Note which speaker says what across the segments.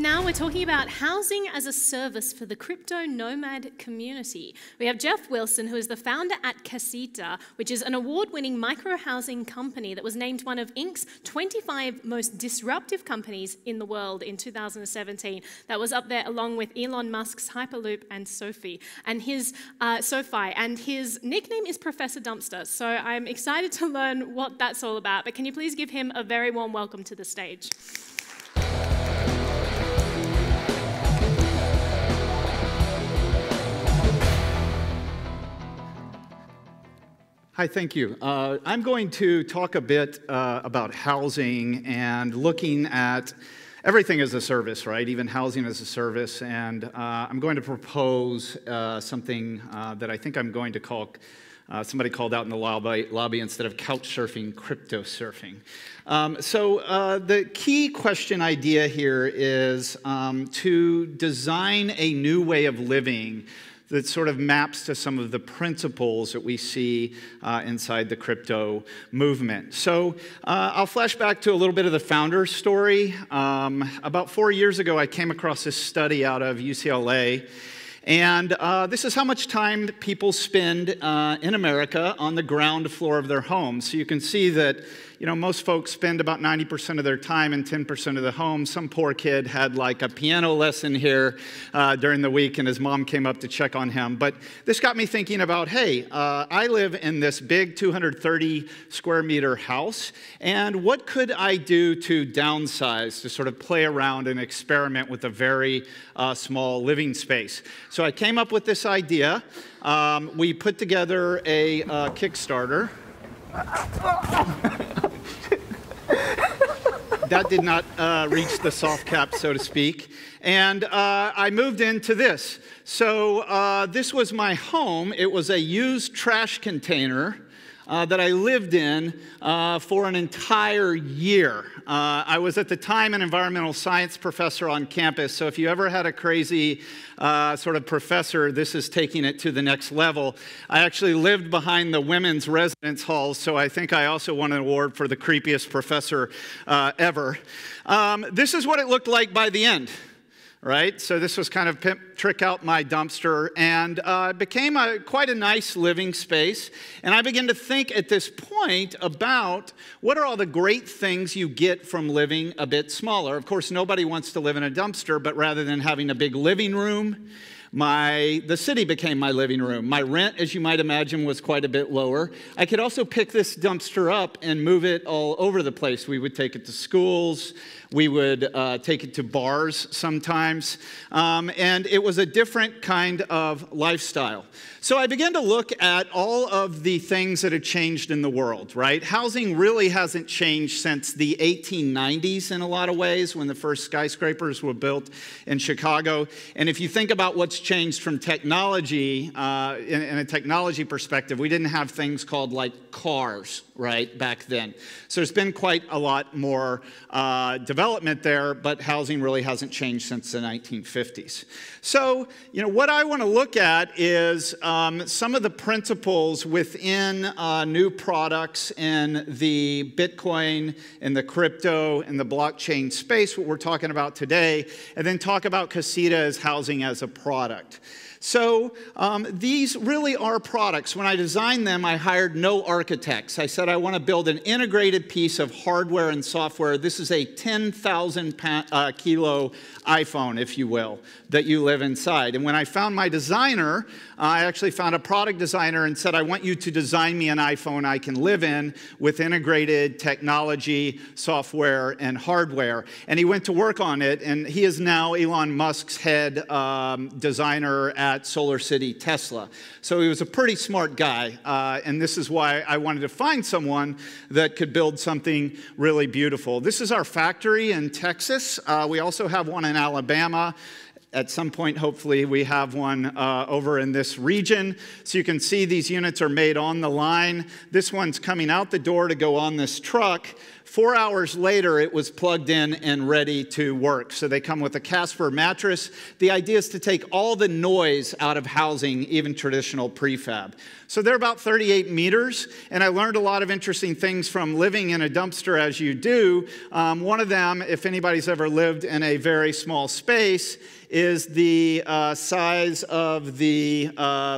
Speaker 1: now, we're talking about housing as a service for the crypto nomad community. We have Jeff Wilson, who is the founder at Kasita, which is an award-winning micro-housing company that was named one of Inc.'s 25 most disruptive companies in the world in 2017. That was up there along with Elon Musk's Hyperloop and SoFi. And his nickname is Professor Dumpster. So I'm excited to learn what that's all about. But can you please give him a very warm welcome to the stage?
Speaker 2: Hi, thank you. I'm going to talk a bit about housing and looking at everything as a service, right? Even housing as a service. And I'm going to propose something that I think I'm going to call, somebody called out in the lobby instead of couch surfing, crypto surfing. The key question idea here is to design a new way of living that sort of maps to some of the principles that we see inside the crypto movement. So I'll flash back to a little bit of the founder's story. About 4 years ago, I came across this study out of UCLA. And this is how much time people spend in America on the ground floor of their homes. So you can see that, you know, most folks spend about 90% of their time in 10% of the home. Some poor kid had like a piano lesson here during the week, and his mom came up to check on him. But this got me thinking about, hey, I live in this big 230 square meter house, and what could I do to downsize, to sort of play around and experiment with a very small living space? So I came up with this idea. We put together a Kickstarter. That did not reach the soft cap, so to speak. And I moved into this. So this was my home. It was a used trash container that I lived in for an entire year. I was at the time an environmental science professor on campus, so if you ever had a crazy sort of professor, this is taking it to the next level. I actually lived behind the women's residence halls, so I think I also won an award for the creepiest professor ever. This is what it looked like by the end. Right? So this was kind of trick out my dumpster, and it became quite a nice living space. And I began to think at this point about what are all the great things you get from living a bit smaller. Of course, nobody wants to live in a dumpster, but rather than having a big living room, the city became my living room. My rent, as you might imagine, was quite a bit lower. I could also pick this dumpster up and move it all over the place. We would take it to schools. We would take it to bars sometimes. And it was a different kind of lifestyle. So I began to look at all of the things that had changed in the world, right? Housing really hasn't changed since the 1890s in a lot of ways, when the first skyscrapers were built in Chicago. And if you think about what's changed from technology, in a technology perspective, we didn't have things called like cars, right, back then. So there's been quite a lot more development there, but housing really hasn't changed since the 1950s. So, you know, what I want to look at is some of the principles within new products in the Bitcoin, in the crypto, in the blockchain space, what we're talking about today, and then talk about Kasita as housing as a product. So these really are products. When I designed them, I hired no architects. I said I want to build an integrated piece of hardware and software. This is a 10,000 kilo iPhone, if you will, that you live inside. And when I found my designer, I actually found a product designer and said, I want you to design me an iPhone I can live in with integrated technology, software, and hardware. And he went to work on it, and he is now Elon Musk's head designer at Solar City Tesla. So he was a pretty smart guy, and this is why I wanted to find someone that could build something really beautiful. This is our factory in Texas. We also have one in Alabama. At some point, hopefully, we have one over in this region. So you can see these units are made on the line. This one's coming out the door to go on this truck. 4 hours later, it was plugged in and ready to work. So they come with a Casper mattress. The idea is to take all the noise out of housing, even traditional prefab. So they're about 38 meters, and I learned a lot of interesting things from living in a dumpster as you do. One of them, if anybody's ever lived in a very small space, is the size of the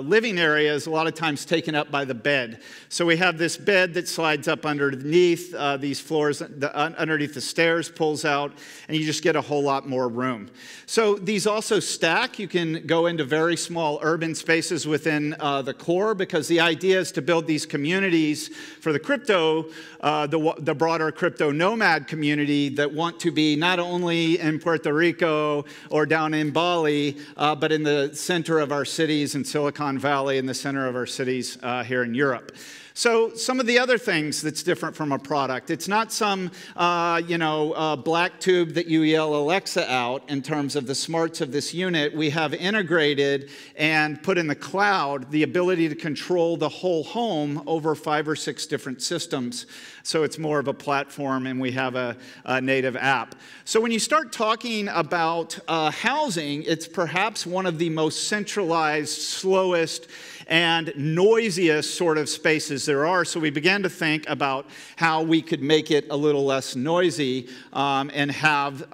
Speaker 2: living area is a lot of times taken up by the bed. So we have this bed that slides up underneath these floors, underneath the stairs pulls out, and you just get a whole lot more room. So these also stack. You can go into very small urban spaces within the core, because the idea is to build these communities for the crypto, the broader crypto nomad community that want to be not only in Puerto Rico or down in Bali, but in the center of our cities in Silicon Valley, in the center of our cities here in Europe. So some of the other things that's different from a product, it's not some black tube that you yell Alexa out in terms of the smarts of this unit. We have integrated and put in the cloud the ability to control the whole home over 5 or 6 different systems. So it's more of a platform, and we have a native app. So when you start talking about housing, it's perhaps one of the most centralized, slowest, and noisiest sort of spaces there are. So we began to think about how we could make it a little less noisy and have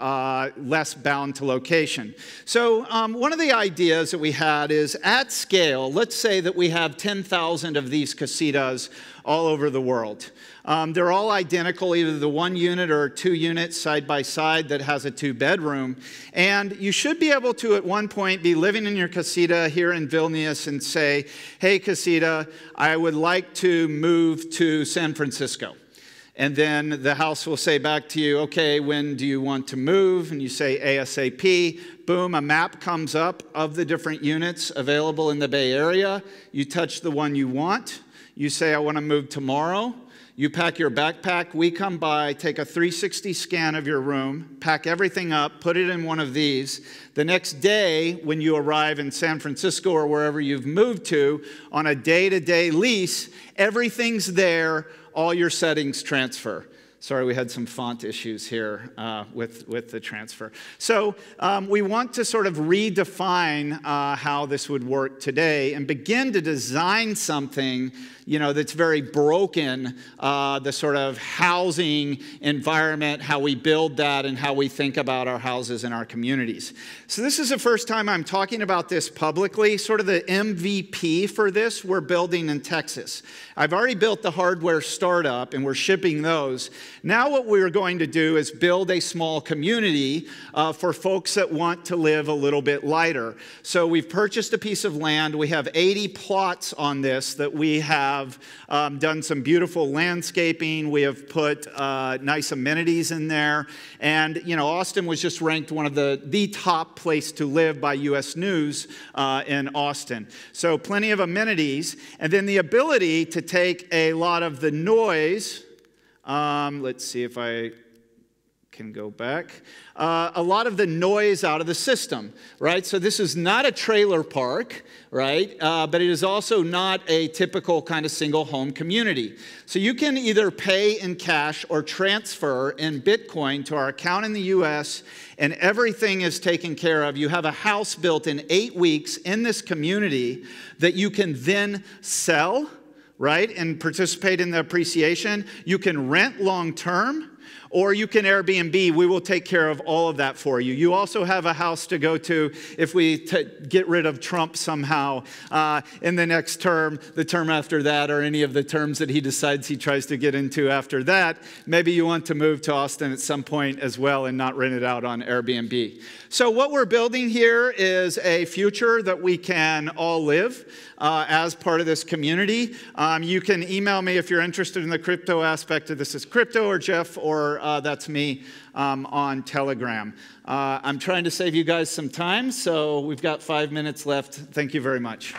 Speaker 2: less bound to location. So one of the ideas that we had is, at scale, let's say that we have 10,000 of these Kasitas all over the world. They're all identical, either the 1 unit or 2 units side by side that has a 2-bedroom. And you should be able to, at one point, be living in your Kasita here in Vilnius and say, hey, Kasita, I would like to move to San Francisco. And then the house will say back to you, okay, when do you want to move? And you say ASAP. Boom, a map comes up of the different units available in the Bay Area. You touch the one you want. You say, I want to move tomorrow. You pack your backpack. We come by, take a 360 scan of your room, pack everything up, put it in one of these. The next day, when you arrive in San Francisco or wherever you've moved to, on a day-to-day lease, everything's there. All your settings transfer. Sorry, we had some font issues here with the transfer. So we want to sort of redefine how this would work today and begin to design something, that's very broken, the sort of housing environment, how we build that, and how we think about our houses and our communities. So this is the first time I'm talking about this publicly. Sort of the MVP for this we're building in Texas. I've already built the hardware startup, and we're shipping those. Now what we're going to do is build a small community for folks that want to live a little bit lighter. So we've purchased a piece of land. We have 80 plots on this that we have done some beautiful landscaping. We have put nice amenities in there. And, Austin was just ranked one of the top place to live by U.S. News in Austin. So plenty of amenities. And then the ability to take a lot of the noise. Let's see if I can go back. A lot of the noise out of the system, right? So this is not a trailer park, right? But it is also not a typical kind of single home community. So you can either pay in cash or transfer in Bitcoin to our account in the US, and everything is taken care of. You have a house built in 8 weeks in this community that you can then sell, right, and participate in the appreciation. You can rent long term, or you can Airbnb. We will take care of all of that for you. You also have a house to go to if we get rid of Trump somehow in the next term, the term after that, or any of the terms that he decides he tries to get into after that. Maybe you want to move to Austin at some point as well and not rent it out on Airbnb. So what we're building here is a future that we can all live as part of this community. You can email me if you're interested in the crypto aspect of this. Is crypto or Jeff, or that's me on Telegram. I'm trying to save you guys some time, so we've got 5 minutes left. Thank you very much.